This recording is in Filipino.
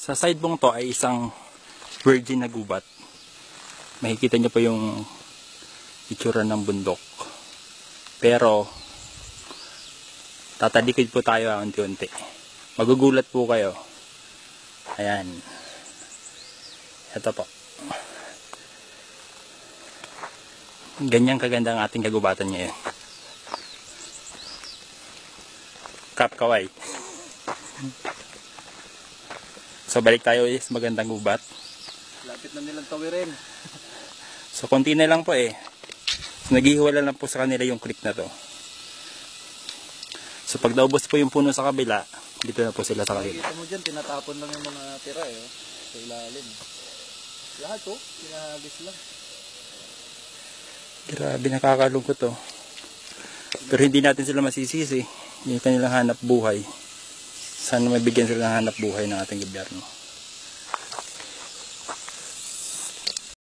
Sa sidebong to ay isang virgin na gubat. Makikita nyo pa yung itsura ng bundok. Pero, tatalikid po tayo unti-unti. Magugulat po kayo. Ayan. Ito po. Ganyang kaganda ang ating kagubatan ngayon. Kapkaway. So balik tayo is magandang gubat. Lapit na nilang tawirin. So konti na lang po eh. So, naghihiwala lang po sa kanila yung creek na to. So pag naubos po yung puno sa kabila, dito na po sila sa kabila. Kita mo dyan, tinatapon lang yung mga tira eh. Sa ilalim. Lahat oh, pinahagis lang. Grabe, nakakalungkot to. Pero hindi natin sila masisisi. Yung kanilang hanap buhay. Sana mabigyan sila ng hanap buhay ng ating gobyerno.